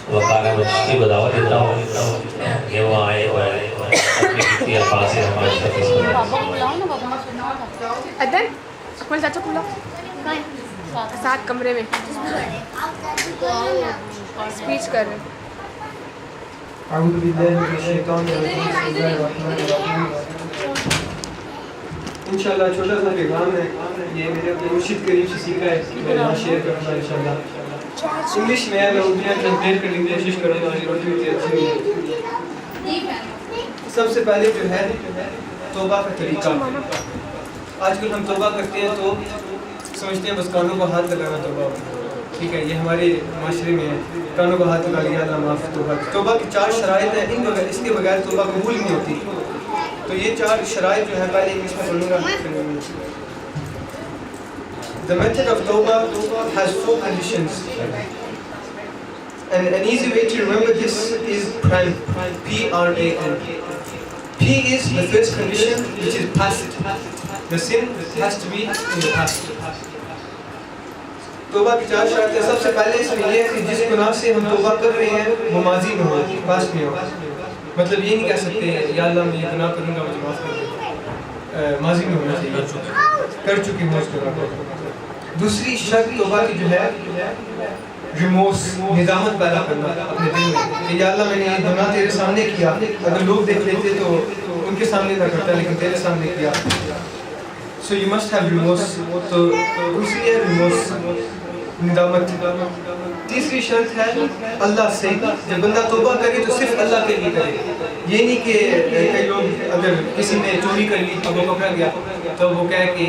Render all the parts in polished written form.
وقارہ مجھتی بداوت دیتا ہوں کہ وہ آئے اور اپنی کتی الفاظ سے ہمارے ساتھ اس ادن کون چاچا کھلا ساتھ کمرے میں اسپیچ کر رہے ہیں. اعوذ باللہ من الشیطان الرجیم بسم اللہ الرحمن الرحیم. انشاءاللہ چھوٹا سا پیغام ہے, یہ میرے اپنے مرشد کریم سے سیکھا ہے, میں یہاں شیئر کروں گا انشاءاللہ. انگلش میں ہے, میں اردو میں ٹرانسلیٹ کرنے کی کوشش کروں گا, اردو اتنی اچھی نہیں ہے. سب سے پہلے جو ہے توبہ کا طریقہ. آج کل ہم توبہ کرتے ہیں تو سمجھتے ہیں بس کانوں کو ہاتھ لگانا توبہ ہوتا ہے. ٹھیک ہے, یہ ہمارے معاشرے میں ہے, کانوں کو ہاتھ لگا لیا اللہ معاف توبہ. توبہ کی 4 شرائط ہیں, ان بغیر اس کے بغیر توبہ قبول نہیں ہوتی. تو یہ 4 شرائط جو ہے پہلے انگلش میں پڑھوں گا. The method of Tawbah has 4 conditions. And an easy way to remember this is PRAN, P-R-A-N. P is the first condition, which is past. The sin has to be in the past. توبہ کی 4 شرطیں. سب سے پہلے اس میں یہ ہے کہ جس گناہ سے ہم توبہ کر رہے ہیں وہ ماضی میں ہو, پاسٹ میں ہو. مطلب یہ نہیں کہہ سکتے یا اللہ میں یہ گناہ کروں گا مجھے معاف کر دے, ماضی میں ہونا چاہیے, کر چکی ہوں اس گناہ کو. دوسری شرط توبہ کی جو ہے ریمورس, ندامت پیدا کرنا اپنے دل میں کہ یا اللہ میں نے یہ گناہ تیرے سامنے کیا, اگر لوگ دیکھ لیتے تو ان کے سامنے نہ کرتا لیکن تیرے سامنے کیا. So you must have remorse. تو دوسری ہے ریمورس, ندامت. تیسری شرط ہے اللہ سے, جب بندہ توبہ کرے تو صرف اللہ کے لیے کرے. یہ نہیں کہ کئی لوگ اگر کسی نے چوری کر لی اب وہ پکڑا گیا تو وہ کہے کہ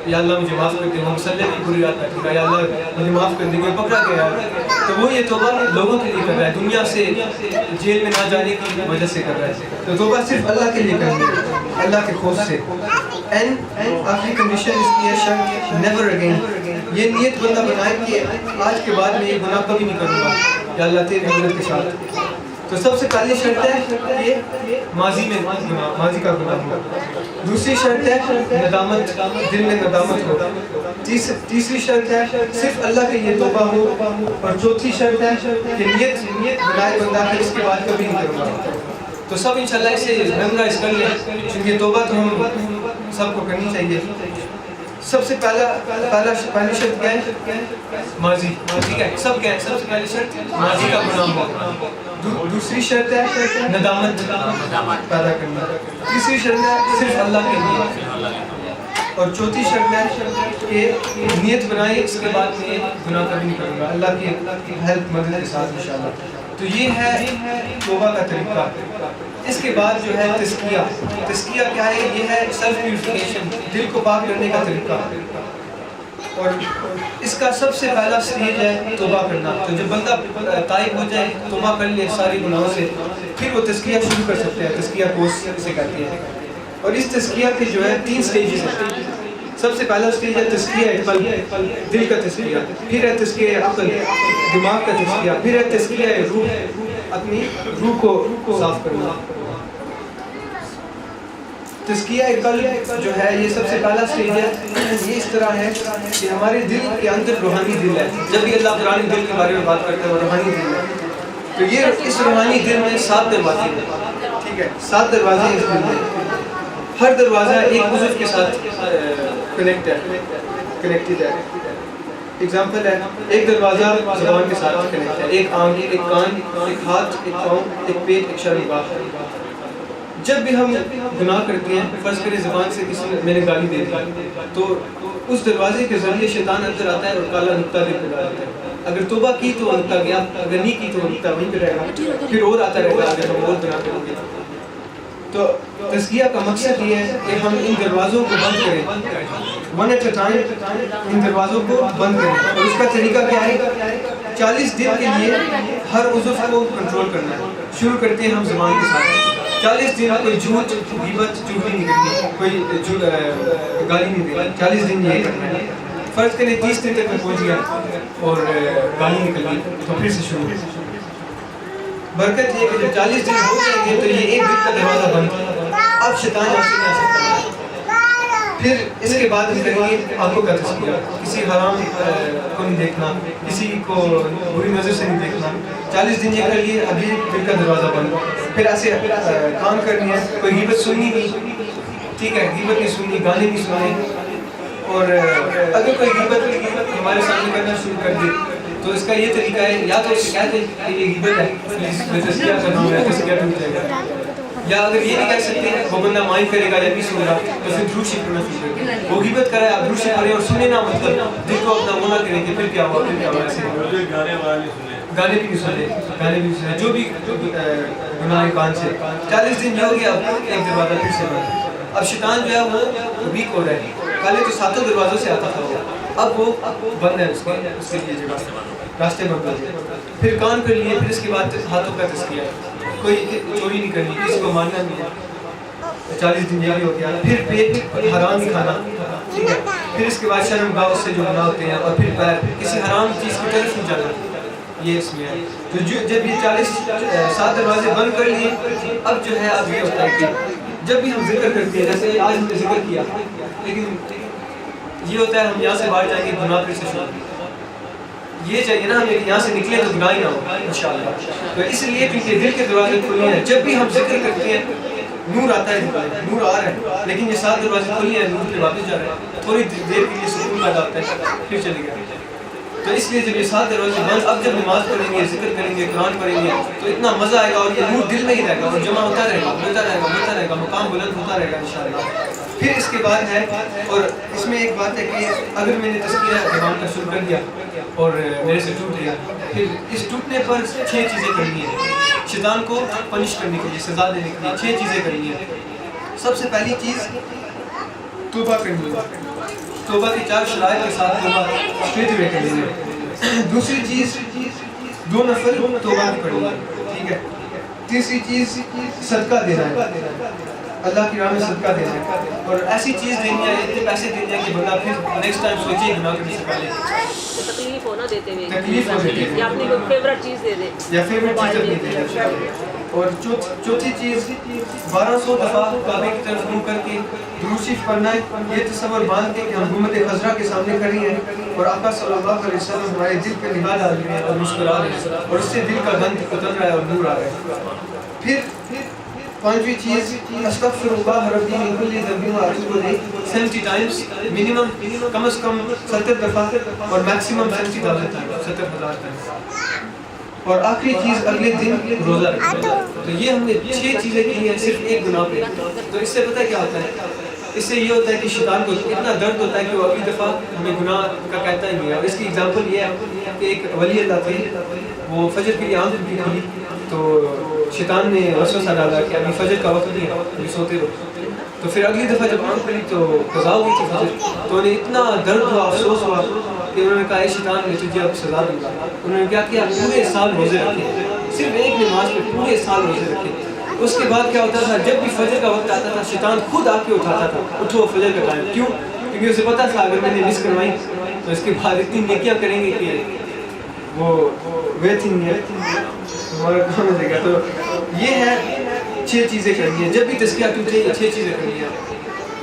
یا اللہ مجھے معاف کر دے, وہ مسئلے کی بری رات ہے, یا اللہ مجھے معاف کر دے, کوئی پکڑا گیا تو وہ یہ توبہ لوگوں کے لیے کر رہا ہے, دنیا سے جیل میں نہ جانے کی وجہ سے کر رہا ہے. تو توبہ صرف اللہ کے لیے کرنی ہے, اللہ کے خوف سے. اینڈ آخری کنڈیشن اس کی ہے شرط نیور اگین. یہ نیت بندہ بنائے کہ آج کے بعد میں یہ گناہ کبھی نہیں کروں گا, یا اللہ تیری مدد کے ساتھ. تو سب سے پہلی شرط ہے کہ ماضی میں ماضی کا گناہ ہو. دوسری شرط ہے ندامت, دل میں ندامت ہو. تیسری شرط ہے صرف اللہ کے لیے توبہ ہو. اور چوتھی شرط ہے کہ نیت بنائے بندہ کہ اس کے بعد کبھی نہیں کروں گا. تو سب انشاءاللہ اسے میمورائز کر لیں, کیونکہ توبہ تو ہم سب کو کرنی چاہیے. سب سے پہلی شرط کیا ہے؟ ماضی. ٹھیک ہے, سب کیا ہے؟ سب سے پہلی شرط ماضی کا گناہ ہو. دوسری شرط ہے ندامت پیدا کرنا. تیسری شرط ہے صرف اللہ کے لیے. اور چوتھی شرط ہے کہ نیت بنائے اس کے بعد میں گناہ کبھی نہیں کروں گا, اللہ کی ہیلپ مدد کے ساتھ انشاءاللہ. تو یہ ہے توبہ کا طریقہ. اس کے بعد جو ہے تزکیہ. تزکیہ کیا ہے؟ یہ ہے سیلف پیوریفیکیشن, دل کو پاک کرنے کا طریقہ. اور اس کا سب سے پہلا سٹیج ہے توبہ کرنا. تو جب بندہ تائب ہو جائے, توبہ کر لے ساری گناہوں سے, پھر وہ تزکیہ شروع کر سکتے ہیں. تزکیہ کورس سے کہتے ہیں. اور اس تزکیہ کے جو ہے 3 سٹیجز ہیں. سب سے پہلا سٹیج ہے تزکیہ قلب, دل کا تزکیہ. پھر ہے تزکیہ عقل, دماغ کا تزکیہ. پھر ہے تزکیہ روح, اپنی روح کو صاف کرنا. تزکیہ قلب جو ہے یہ سب سے پہلا سٹیج ہے. یہ اس طرح ہے کہ ہمارے دل کے اندر روحانی دل ہے. جب بھی اللہ قرآن دل کے بارے میں بات کرتا ہے وہ روحانی دل ہے. تو یہ اس روحانی دل میں 7 دروازے ہیں. ٹھیک ہے, 7 دروازے اس دل میں. ہر دروازہ ایک عضو کے ساتھ کنیکٹڈ ہے. ایگزامپل ہے, ایک دروازہ زبان کے ساتھ کنیکٹ ہے. ایک آنکھ, ایک کان, ایک ہاتھ, ایک پاؤں, ایک پیٹ, ایک شرمگاہ. جب بھی ہم گناہ کرتے ہیں, فرض کریں زبان سے کسی نے میں نے گالی دے دی, تو اس دروازے کے ذریعے شیطان اندر آتا ہے اور کالا نقطہ دل پہ ڈالتا ہے. اگر توبہ کی تو وہ نقطہ گیا, اگر نہیں کی تو وہ نقطہ وہیں پہ رہے گا, پھر اور آتا رہے گا اگر ہم اور گناہ کریں گے. تو تزکیہ کا مقصد یہ ہے کہ ہم ان دروازوں کو بند کریں, ون ایٹ اے ٹائم ان دروازوں کو بند کریں. اور اس کا طریقہ کیا ہے؟ 40 دن کے لیے ہر عضو کو کنٹرول کرنا ہے. شروع کرتے ہیں ہم زبان کے ساتھ. 40 دن کوئی جھوٹ, غیبت, چغلی نہیں کرنی, کوئی گالی نہیں دینی. 40 دن یہ کرنا ہے. فرض کریں 30 دن تک میں پہنچ گیا اور گالی نکل گئی, تو پھر سے شروع. برکت یہ کہ جب 40 دن ہو جائیں گے تو یہ ایک دن کا دروازہ بند, اب شیطان آپ سے نہیں آ سکتا. پھر اس کے بعد ہم کریں گے آنکھوں کا تزکیہ. کسی حرام کو نہیں دیکھنا, کسی کو بری نظر سے نہیں دیکھنا. 40 دن یہ کر لیے, ابھی دل کا دروازہ بند. پھر ایسے کام کرنی ہے, کوئی غیبت سننی نہیں, ٹھیک ہے, غیبت نہیں سننی, گانے نہیں سننے. اور اگر کوئی غیبت ہمارے سامنے کرنا شروع کر دے تو اس کا یہ طریقہ ہے, یا تو شکایت ہے کہ یہ غیبت ہے, پلیز میں تزکیہ کر رہا ہوں, یا تزکیہ ٹوٹ جائے گا. یا اگر یہ نہیں کہہ سکتے وہ بندہ مائنڈ کرے گا یا نہیں سن رہا تو پھر درود شریف پڑھنا شروع کریں. وہ غیبت کرے, آپ درود شریف پڑھیں اور سنیں نہ, مطلب دل کو اپنا وہ نہ کریں کہ پھر کیا ہوا, پھر کیا ہوا. ایسے گانے بھی نہیں سنے, گانے بھی نہیں سنے, جو بھی گناہ کان سے. 40 دن جو ہو گیا, اب ایک دروازہ پھر سے بند. اب شیطان جو ہے وہ ویک ہو رہا ہے. پہلے تو 7 دروازوں سے آتا تھا وہ, اب وہ بند ہے, اس کے لیے جگہ راستے بند ہو گئے. پھر کان کر لیے, پھر اس کے بعد ہاتھوں کا تزکیہ, کوئی چوری نہیں کرنی, کسی کو ماننا نہیں ہے. 40 دن یہ ہو گیا. پھر پیٹ حرام نہیں کھانا, ٹھیک ہے. پھر اس کے بعد شرم گاہ سے جو گناہ ہوتے ہیں, اور پھر پیر کسی حرام چیز کی طرف نہیں جانا, یہ اس میں ہے. تو جب یہ 7 دروازے بند کر لیے, اب جو ہے اب یہ ہوتا ہے کہ جب بھی ہم ذکر کرتے ہیں, جیسے آج ہم نے ذکر کیا, لیکن یہ ہوتا ہے ہم یہاں سے باہر جائیں گے گناہ پھر سے شروع. یہ چاہیے نا ہمیں کہ یہاں سے نکلے تو گناہ ہی نہ ہو انشاءاللہ. تو اس لیے کیونکہ دل کے دروازے کھلے ہیں, جب بھی ہم ذکر کرتے ہیں نور آتا ہے, نور آ رہا ہے, لیکن یہ 7 دروازے کھلے ہیں, نور پہ واپس جا رہے ہیں. تھوڑی دیر کے لیے سکون پیدا ہوتا ہے, پھر چلے گئے. تو اس لیے جب یہ 7 دروازے بند, اب جب نماز پڑھیں گے, ذکر کریں گے, قرآن پڑھیں گے, تو اتنا مزہ آئے گا, اور یہ نور دل میں ہی رہے گا, اور جمع ہوتا رہے گا, ملتا رہے گا, ملتا رہے گا, مقام بلند ہوتا رہے گا انشاءاللہ. پھر اس کے بعد ہے, اور اس میں ایک بات ہے کہ اگر میں نے تزکیہ زبان کا شروع کر دیا اور میرے سے ٹوٹ گیا, پھر اس ٹوٹنے پر 6 چیزیں کرنی ہیں شیطان کو پنش کرنے کے لیے, سزا دینے کے لیے. 6 چیزیں کرنی ہیں. سب سے پہلی چیز توبہ کرنی ہے. توبہ کی 4 شرائط کے ساتھ توبہ اسٹریٹ اوے کرنی ہے. دوسری چیز 2 نفل توبہ کی پڑھنی ہے, ٹھیک ہے. تیسری چیز صدقہ دینا ہے, اللہ کی راہ میں صدقہ دینا ہے, اور ایسی چیز دینی ہے, اتنے پیسے دینے ہیں کہ بندہ پھر نیکسٹ ٹائم سوچے گناہ کرنے سے پہلے. تکلیف ہونا دیتے ہوئے, تکلیف ہو دیتے ہیں, یا اپنی کوئی فیوریٹ چیز دے دے, یا فیوریٹ چیز اپنی دے دے. اور چوتھی چیز 1200 دفعہ کعبے کی طرف منہ کر کے درود شریف پڑھنا ہے. یہ تصور باندھ کے کہ ہم حکومت خضرا کے سامنے کھڑی ہیں اور آقا صلی اللہ علیہ وسلم ہمارے دل پہ نگاہ ڈال رہے ہیں اور مسکرا رہے ہیں, اور اس سے دل کا گند اتر رہا ہے اور نور آ رہا ہے. پھر 5ویں چیز استغفر اللہ ربی من کل ذنب و اتوب الیہ 70 ٹائمز, منیمم کم از کم 70 دفعہ, اور میکسیمم 70,000 ٹائمز, 70,000 ٹائمز. اور آخری چیز اگلے دن روزہ رکھنا. تو یہ ہم نے 6 چیزیں کی ہیں صرف ایک گناہ پہ. تو اس سے پتہ کیا ہوتا ہے, اس سے یہ ہوتا ہے کہ شیطان کو اتنا درد ہوتا ہے کہ وہ اگلی دفعہ ہمیں گناہ کا کہتا ہی نہیں ہے. اور اس کی ایگزامپل یہ ہے کہ ایک ولی اللہ تھے, وہ فجر کے لیے آنکھ بھی کھلی, تو شیطان نے وسوسہ ڈالا کہ ابھی فجر کا وقت نہیں ہے, ابھی سوتے رہو. تو پھر اگلی دفعہ جب آنکھ کھلی تو قضا ہوئی تھی فجر, تو انہیں اتنا درد ہوا, افسوس ہوا کہ انہوں نے کہا اے شیطان میں تجھے اب سزا دوں گا. انہوں نے کیا کیا, پورے سال روزے رکھے, صرف ایک نماز پہ پورے سال روزے رکھے. اس کے بعد کیا ہوتا تھا, جب بھی فجر کا وقت آتا تھا شیطان خود آ کے اٹھاتا تھا, اٹھو فجر کا ٹائم. کیوں؟ کیونکہ اسے پتا تھا اگر میں نے مس کروائی تو اس کے بعد اتنی نیکیاں کریں گے کہ وہ ویت ہی نہیں ہے, ہمارا کام ہو جائے گا. تو یہ ہے 6 چیزیں کرنی ہیں. جب بھی تزکیہ ٹوٹے یہ 6 چیزیں کرنی ہیں.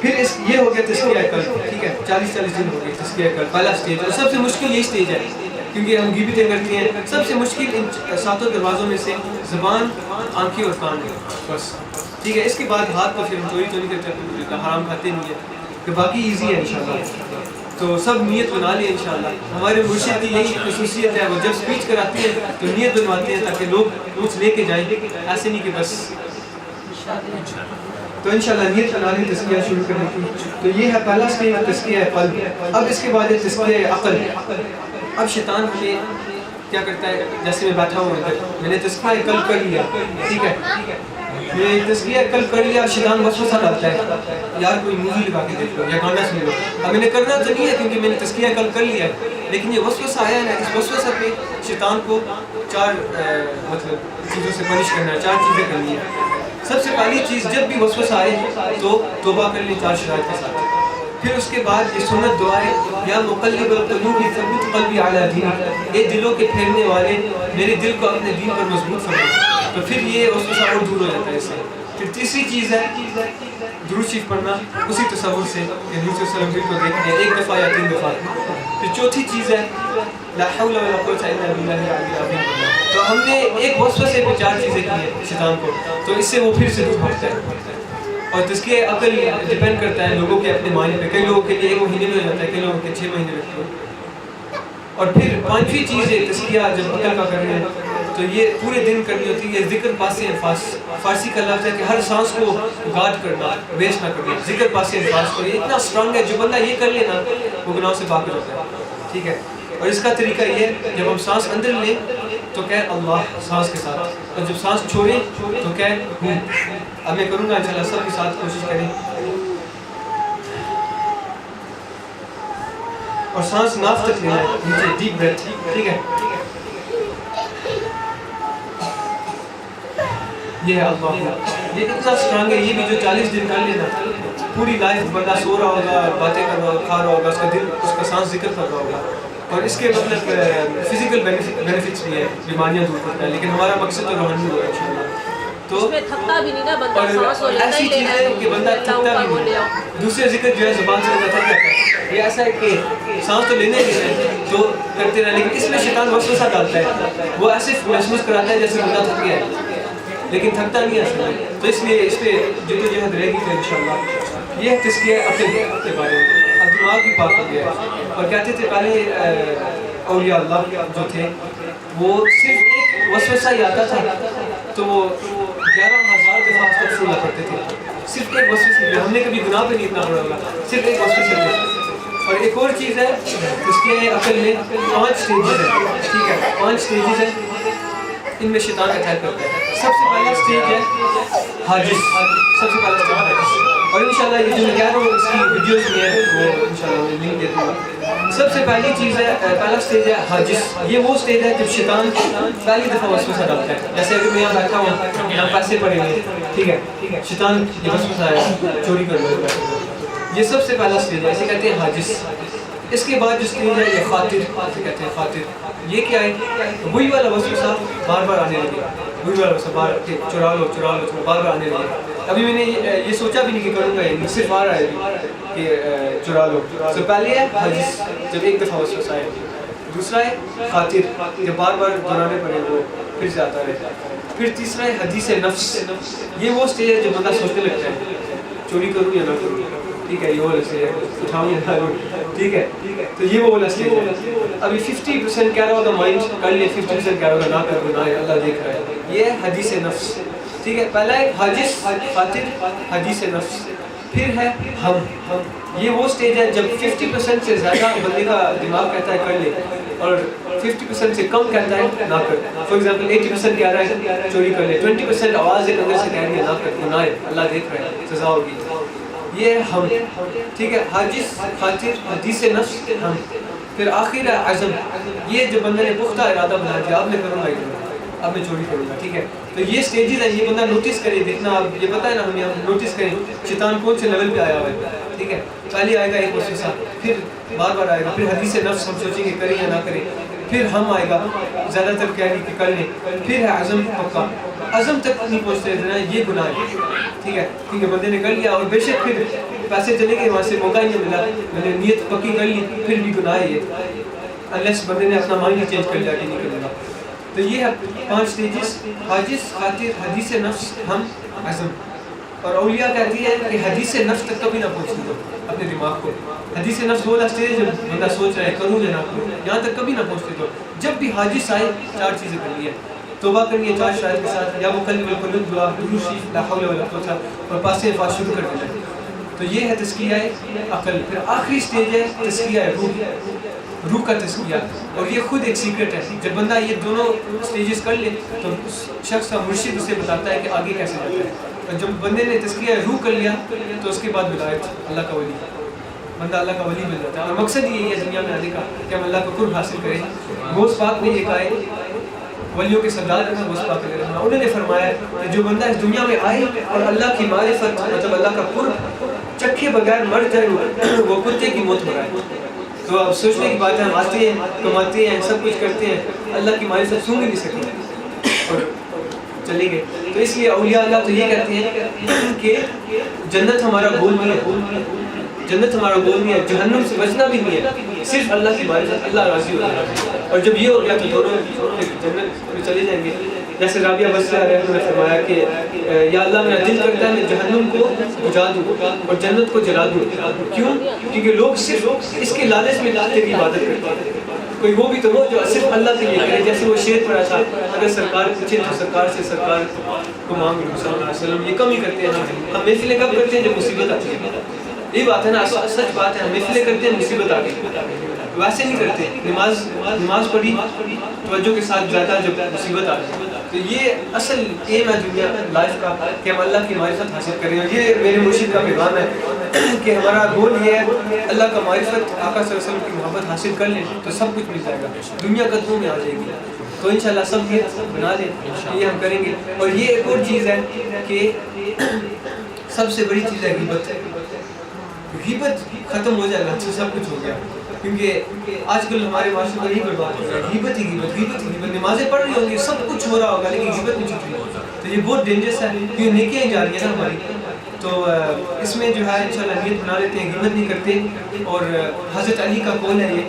پھر یہ ہو گیا تزکیہ قلب, ٹھیک ہے. 40 دن ہو گئے تزکیہ قلب, پہلا اسٹیج. اور سب سے مشکل یہی اسٹیج ہے کیونکہ ہم غیبتیں کرتے ہیں. سب سے مشکل ان 7 دروازوں میں سے زبان, آنکھیں اور کان ہے, بس, ٹھیک ہے. اس کے بعد ہاتھ کو پھر ہم چوری تو نہیں کرتے, حرام کھاتے نہیں ہیں, کہ باقی ایزی ہے انشاءاللہ. تو سب نیت بنا لیں انشاءاللہ. ہمارے مرشد کی یہی خصوصیت ہے, وہ جب اسپیچ کراتے ہیں تو نیت بنواتے ہیں تاکہ لوگ کچھ لے کے جائیں, ایسے نہیں کہ بس. تو انشاءاللہ نیت بنا لیں تزکیہ شروع کرنے کی. تو یہ ہے پہلا اسٹیج, تزکیہ قلب. اب اس کے بعد ہے تزکیہ عقل. اب شیطان ہمیں کیا کرتا ہے, جیسے میں بیٹھا ہوں ادھر, میں نے تزکیہ قلب کر لیا, ٹھیک ہے, میں تزکیہ قلب کر لیا, شیطان وسوسہ ڈالتا ہے یار کوئی مووی لگا کے دیکھ لو یا گانا سن لو. اب میں نے کرنا تو نہیں ہے کیونکہ میں نے تزکیہ قلب کر لیا ہے, لیکن یہ وسوسہ آیا ہے نا, اس وسوسہ پہ شیطان کو 4 مطلب چیزوں سے پنش کرنا ہے, 4 چیزیں کرنی ہے. سب سے پہلی چیز, جب بھی وسوسہ آئے تو توبہ کر لیں 4 شرائط کے ساتھ. پھر اس کے بعد یہ سنت دعا ہے, یا مقلب القلوب ثبت قلبی علی دینک, اے دلوں کے پھیرنے والے میرے دل کو اپنے دین پر مضبوط فرما. تو پھر یہ وسوسہ اور دور ہو جاتا ہے اس سے. پھر تیسری چیز ہے درود شریف پڑھنا اسی تصور سے کہ حضور صلی اللہ علیہ وسلم کو دیکھنا 1 دفعہ یا 3 دفعہ. پھر چوتھی چیز ہے لا حول ولا قوة الا باللہ العلی العظیم. تو ہم نے ایک وسوسے پہ 4 چیزیں کی ہیں شیطان کو, تو اس سے وہ پھر سے دور بھاگتا ہے. اور تزکیہ عقل ڈیپینڈ کرتا ہے لوگوں کے اپنے معنی پہ. کئی لوگوں کے لیے 1 مہینے میں ہو جاتا ہے, کئی لوگوں کے 6 مہینے لگتے ہیں. اور پھر 5ویں چیز ہے تزکیہ جب عقل کا کرنا ہے تو یہ پورے دن کرنی ہوتی ہے. یہ ذکر پاس انفاس, فارسی کا لفظ ہے کہ ہر سانس کو گارڈ کرنا, ویسٹ نہ کرنا. ذکر پاس انفاس کو, یہ اتنا اسٹرانگ ہے, جو بندہ یہ کر لینا وہ گناہوں سے پاک ہو جاتا ہے. ٹھیک ہے. اور اس کا طریقہ یہ ہے جب ہم سانس اندر لیں تو کہہ اللہ سانس کے ساتھ, اور جب سانس چھوڑیں تو کہہ ہوں. اب میں کروں گا انشاءاللہ, سب کے ساتھ کوشش کریں. اور سانس ناف تک لینا ہے, نیچے ڈیپ بریتھ. ٹھیک ہے. یہ ہے اللہ, یہ اتنا اسٹرانگ ہے. یہ بھی جو 40 دن کر لینا, پوری لائف بندہ سو رہا ہوگا, باتیں کر رہا ہوگا, کھا رہا ہوگا, اس کا دل, اس کا سانس ذکر کر رہا ہوگا. اور اس کے مطلب فزیکل بینیفٹس بھی ہیں, بیماریاں دور کرتا ہے, لیکن ہمارا مقصد تو روحانی ہوگا انشاءاللہ. تو اس میں تھکتا بھی نہیں نا بندہ, سانس ہو جاتا ایسی ہی چیز ہے کہ بندہ تھکتا بھی نہیں. دوسرے ذکر جو ہے زبان سے بندہ تھک جاتا ہے. یہ ایسا ہے کہ سانس تو لینے ہی ہے تو کرتے رہے, لیکن اس میں شیطان وسوسہ ڈالتا ہے. وہ ایسے محسوس کراتا ہے جیسے بندہ تھک گیا ہے, لیکن تھکتا نہیں ہے اصل میں. تو اس لیے اس پہ جدوجہد رہے گی تو انشاءاللہ. یہ ہے تزکیہ عقل کے بارے میں. اب دماغ بھی پاک ہو گیا ہے. اور کہتے تھے پہلے اولیاء اللہ جو تھے وہ صرف ایک وسوسہ ہی آتا تھا تو وہ 11,000 دفعہ استغفراللہ پڑھتے تھے. صرف ایک وسوسے پہ, ہم نے کبھی گناہ پہ نہیں اتنا پڑھا ہوگا, صرف ایک وسوسے پہ. اور ایک اور چیز ہے تزکیہ عقل میں 5 سٹیجز ہیں. ٹھیک ہے, 5 سٹیجز ہیں, ان میں شیطان اٹیک کرتا ہے. سب سے پہلا سٹیج ہے حاجز. سب سے پہلا سٹیج ہے حاجز. اور انشاءاللہ یہ جو میں کہہ رہا ہوں اس کی ویڈیوز بھی ہیں, وہ انشاءاللہ میں لنک دے دوں گا. سب سے پہلی چیز ہے, پہلا سٹیج ہے حاجز. یہ وہ سٹیج ہے جب شیطان پہلی دفعہ وسوسہ ڈالتا ہے. جیسے ابھی میں یہاں بیٹھا ہوں, یہاں پیسے پڑے ہوئے, ٹھیک ہے, شیطان یہ وسوسہ ہے چوری کر لو. یہ سب سے پہلا سٹیج ہے, اسے کہتے ہیں حاجز. اس کے بعد جو سٹیج ہے یہ خاطر, اسے کہتے ہیں خاطر. یہ کیا ہے, وہی والا وسوسہ بار بار آنے لگے, وہی والا وسوسہ بار چرا لو چرا لو, بار بار آنے لگے. ابھی میں نے یہ سوچا بھی نہیں کہ کروں گا, یہ صرف آ رہا ہے کہ چرا لو. تو پہلے ہے حاجز, جب ایک دفعہ وسوسہ آئے. دوسرا ہے خاطر, جب بار بار دہرانے پڑے وہ پھر سے آتا رہتا ہے. پھر تیسرا ہے حدیث نفس. یہ وہ سٹیج ہے جب بندہ سوچنے لگتا ہے چوری کروں یا نہ کروں. ٹھیک ہے, یہ وہ سٹیج ہے, اٹھاؤں یا نہ کروں. ٹھیک ہے, تو یہ وہ والا سٹیج ہے. ابھی 50% کہہ رہا ہوگا مائنڈ کر لے, 50% کہہ رہا ہوگا نہ کر, نہ اللہ دیکھ رہا ہے. یہ ہے حدیث نفس. ٹھیک ہے, پہلا ہے حاجز, خاطر, حدیث نفس. پھر ہے ہم. یہ وہ سٹیج ہے جب 50% سے زیادہ بندے کا دماغ کہتا ہے کر لے, اور 50% سے کم کہتا ہے نہ کر. فار ایگزامپل 80% کہہ رہا ہے چوری کر لے, 20% آواز ایک اندر سے کہہ رہی ہے نہ کر, گناہ ہے, اللہ دیکھ رہا ہے, سزا ہوگی. یہ ہے ہم. ٹھیک ہے, حاجز, خاطر, حدیث نفس, ہم. پھر آخر ہے عزم. یہ جو بندے نے پختہ ارادہ بنا دیا, اب میں کروں گا, اب میں چوری کروں گا. ٹھیک ہے, تو یہ سٹیجز ہیں, یہ بندہ نوٹس کرے, دیکھنا آپ, یہ پتہ ہے نا ہمیں, ہم نوٹس کریں شیطان کون سے لیول پہ آیا ہوا ہے. ٹھیک ہے, پہلے آئے گا ایک وسوسہ, پھر بار بار آئے گا, پھر حدیث نفس, ہم سوچیں گے کریں یا نہ کریں, پھر ہم آئے گا, زیادہ تر کہہ رہی کہ کر لیں, پھر ہے عزم پکا. عزم تک نہیں پہنچتے رہنا, یہ گناہ ہے. ٹھیک ہے, کیونکہ بندے نے کر لیا, اور بے شک پھر پیسے چلے گئے, وہاں سے موقع ہی نہیں ملا, میں نے نیت پکی کر لی, پھر بھی گناہ ہے یہ, انلیس بندے نے اپنا مائنڈ چینج کر لیا کہ نہیں کرے گا. تو یہ ہے 5 سٹیجز, حاجز, خاطر, حدیث نفس, ہم, عزم. اور اولیاء کہتی ہے کہ حدیث نفس تک کبھی نہ پہنچنے دو اپنے دماغ کو. حدیث نفس وہ سٹیج ہے جب بندہ سوچ رہا ہے کروں یا نہ کروں, یہاں تک کبھی نہ پہنچنے دو. جب بھی حاجز آئے 4 چیزیں کرنی ہے, توبہ کرنی ہے 4 شرائط کے ساتھ, یا مقلب القلوب دعا, درود شریف, لا حول ولا قوة, اور پاس انفاس شروع کر دینا. تو یہ ہے تزکیہ عقل. پھر آخری سٹیج ہے تزکیہ روح, روح کا تزکیہ. اور یہ خود ایک سیکرٹ ہے, جب بندہ یہ دونوں سٹیجز کر لے تو شخص کا مرشد اسے بتاتا ہے کہ آگے کیسے جاتا ہے. اور جب بندے نے تزکیہ روح کر لیا تو اس کے بعد ولایت, اللہ کا ولی, بندہ اللہ کا ولی بن جاتا ہے. اور مقصد یہی ہے دنیا میں آنے کا کہ ہم اللہ کا قرب حاصل کریں. غوث پاک نے یہ کہا ہے, ولیوں کے سردار رہنا, غوث پاک علیہ الرحمہ, انہوں نے فرمایا کہ جو بندہ اس دنیا میں آئے اور اللہ کی معرفت, مطلب اللہ کا قرب چکھے بغیر مر جائے, وہ کتے کی موت مرائے. تو اب سوچنے کی بات ہے, ہم آتے ہیں, کماتے ہیں, سب کچھ کرتے ہیں, اللہ کی معرفت سونگ ہی نہیں سکتے. اور چلیں گے. تو اس لیے اولیاء اللہ تو یہ کہتے ہیں کہ جنت ہمارا گول نہیں ہے, جنت ہمارا گول نہیں ہے, جہنم سے بچنا بھی نہیں ہے, صرف اللہ کی معرفت, اللہ راضی ہو جائے. اور جب یہ ہو گیا تو دونوں جنت میں چلے جائیں گے. جیسے رابعہ بصری نے فرمایا کہ یا اللہ میرا دل کرتا ہے میں جہنم کو بجھا دوں اور جنت کو جلا دوں. کیوں؟ کیونکہ لوگ صرف اس کے لالچ میں تیری عبادت کرتے ہیں. کوئی وہ بھی تو ہو جو صرف اللہ کے لیے کرے. جیسے وہ شعر پڑھا تھا, اگر سرکار پوچھے تو سرکار سے سرکار کو مانگ لو صلی اللہ علیہ وسلم. یہ کم ہی کرتے ہیں ہم محفلیں کب کرتے ہیں جب مصیبت آتی ہے. یہ بات ہے نا, سچ بات ہے. ہم محفلیں کرتے ہیں مصیبت آ گئی, ویسے نہیں کرتے. نماز پڑھی توجہ کے ساتھ جاتا ہے جب مصیبت آ گئی. تو یہ اصل ایم ہے دنیا لائف کا کہ ہم اللہ کی معرفت حاصل کریں. اور یہ میرے مرشد کا پیغام ہے کہ ہمارا گول یہ ہے اللہ کا معرفت, آقا صلی اللہ علیہ وسلم کی محبت حاصل کر لیں تو سب کچھ مل جائے گا, دنیا قدموں میں آ جائے گی. تو انشاءاللہ سب یہ بنا لیں, یہ ہم کریں گے. اور یہ ایک اور چیز ہے کہ سب سے بڑی چیز ہے غیبت. غیبت ختم ہو جائے گا تو سب کچھ ہو گیا. کیونکہ آج کل ہمارے معاشرے پر یہ برباد ہو رہا ہے, غیبت ہی غیبت, غیبت ہی غیبت. نمازیں پڑھ رہی ہوں گی, سب کچھ ہو رہا ہوگا, لیکن غیبت نہیں چھوٹ رہی. تو یہ بہت ڈینجرس ہے کیونکہ نیکیاں ہی جا رہی ہیں نا ہماری. تو اس میں جو ہے انشاءاللہ نیت بنا لیتے ہیں, غیبت نہیں کرتے. اور حضرت علی کا قول ہے یہ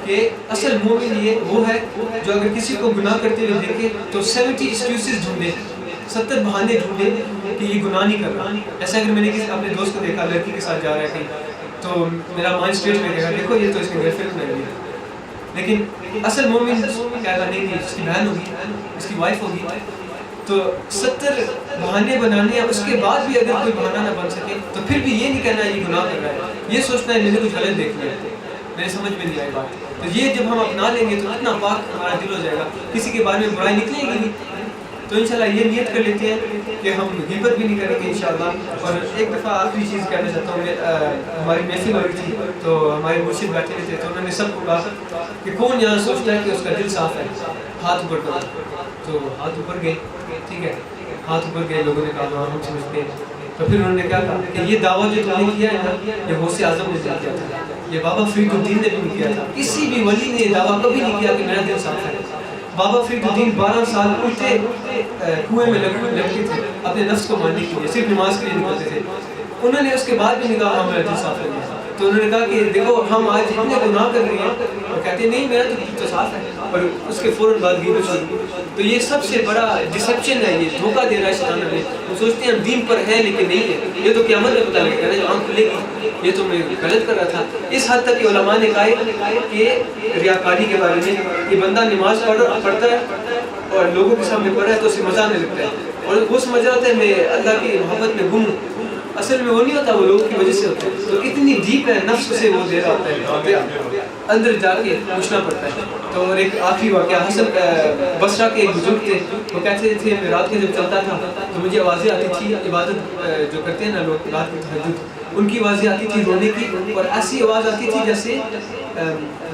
کہ اصل مومن یہ وہ ہے جو اگر کسی کو گناہ کرتے ہوئے دیکھے تو 70 ایکسکیوزز ڈھونڈے, 70 بہانے ڈھونڈے کہ یہ گناہ نہیں کر رہا. ایسا اگر میں نے کسی اپنے دوست کو دیکھا لڑکی کے ساتھ جا رہا ہے کہیں, تو میرا مائنڈ اسٹیٹ میں کہا دیکھو یہ تو اس کی گرل فرینڈ بن گئی, لیکن اصل مومن کہتا نہیں نہیں اس کی بہن ہوگی, اس کی وائف ہوگی. تو 70 بہانے بنانے ہیں, اس کے بعد بھی اگر کوئی بہانہ نہ بن سکے تو پھر بھی یہ نہیں کہنا یہ گناہ کر رہا ہے, یہ سوچنا ہے میں نے کچھ غلط دیکھ لیا, میرے سمجھ میں نہیں آئی بات. تو یہ جب ہم اپنا لیں گے تو اتنا پاک ہمارا دل ہو جائے گا, کسی کے بارے میں برائی نکلے گی نہیں. تو انشاءاللہ یہ نیت کر لیتے ہیں کہ ہم غیبت بھی نہیں کریں گے انشاءاللہ. اور ایک دفعہ آخری چیز کہنا چاہتا ہوں, ہماری محفل ہو رہی تھی تو ہمارے مرشد بیٹھے ہوئے تھے, تو انہوں نے سب کو کہا کہ کون یہاں سوچتا ہے کہ اس کا دل صاف ہے, ہاتھ اوپر کرو. تو ہاتھ اوپر گئے, ٹھیک ہے, ہاتھ اوپر گئے, لوگوں نے کہا ہم سمجھتے ہیں. تو پھر انہوں نے کیا کہا کہ یہ دعویٰ جو تم نے کیا ہے نا یہ غوث اعظم نے کیا تھا, یہ بابا فرید الدین نے بھی نہیں کیا تھا, کسی بھی ولی نے یہ دعویٰ کبھی نہیں کیا کہ میرا دل صاف ہے. بابا فرید الدین 12 سال الٹے کنویں میں لگتے تھے اپنے نفس کو ماننے کے لیے, صرف نماز کے لیے نکلتے تھے. انہوں نے اس کے بعد بھی نہیں کہا ہاں میرا دل صاف ہے. تو انہوں نے کہا کہ دیکھو ہم آج اتنے گناہ کر رہے ہیں اور کہتے ہیں نہیں میرا تو دل تو صاف ہے, اور اس کے فوراً بعد غیبت شروع. تو یہ سب سے بڑا ڈسپشن ہے, یہ دھوکہ دے رہا ہے شیطان ہمیں. ہم سوچتے ہیں ہم دین پر ہیں لیکن نہیں ہے. یہ تو قیامت میں پتہ لگے گا جب آنکھ کھلے گی یہ تو میں غلط کر رہا تھا. اس حد تک کہ علماء نے کہا کہ ریاکاری کے بارے میں کہ بندہ نماز پڑھتا ہے اور لوگوں کے سامنے پڑھا ہے تو اسے مزہ آنے لگتا ہے, اور وہ سمجھ رہا ہوتا ہے میں اللہ کی محبت میں گم ہوں. اصل میں وہ نہیں ہوتا, وہ لوگوں کی وجہ سے ہوتا ہے. تو اتنی ڈیپ ہے نفس سے وہ دے رہا ہوتا ہے, اندر جا کے پوچھنا پڑتا ہے. تو اور ایک آخری واقعہ, حسن بصرہ کے ایک بزرگ تھے, وہ کہتے تھے میں رات کو جب چلتا تھا تو مجھے آوازیں آتی تھی, عبادت جو کرتے ہیں نا لوگ رات کو تہجد, ان کی آوازیں آتی تھی رونے کی, اور ایسی آواز آتی تھی جیسے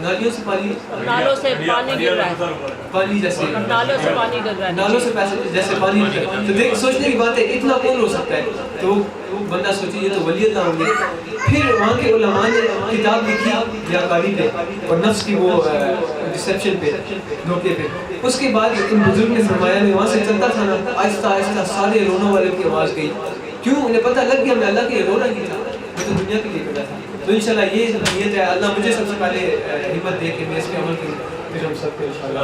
نالیوں سے پانی گر رہا ہے, پانی جیسے نالوں سے پانی گر رہا ہے, نالوں سے جیسے پانی گر رہا ہے. تو دیکھ سوچنے کی بات ہے اتنا کون ہو سکتا ہے. تو بندہ سوچے یہ تو ولی اللہ ہوں گے. پھر وہاں کے علماء نے کتاب لکھی ریاکاری پہ اور نفس کی وہ ڈسپشن پہ, دھوکے پہ. اس کے بعد ان بزرگ نے فرمایا میں وہاں سے چلتا تھا نا, آہستہ آہستہ سارے رونے والے کی آواز گئی. کیوں؟ انہیں پتہ لگ گیا میں اللہ کے لیے رو رہا نہیں تھا, میں تو دنیا کے لیے کر رہا تھا. تو انشاءاللہ یہ نیت ہے. اللہ مجھے سب سے پہلے ہمت دے کہ میں اس پہ عمل کروں, پھر ہم سب کو انشاءاللہ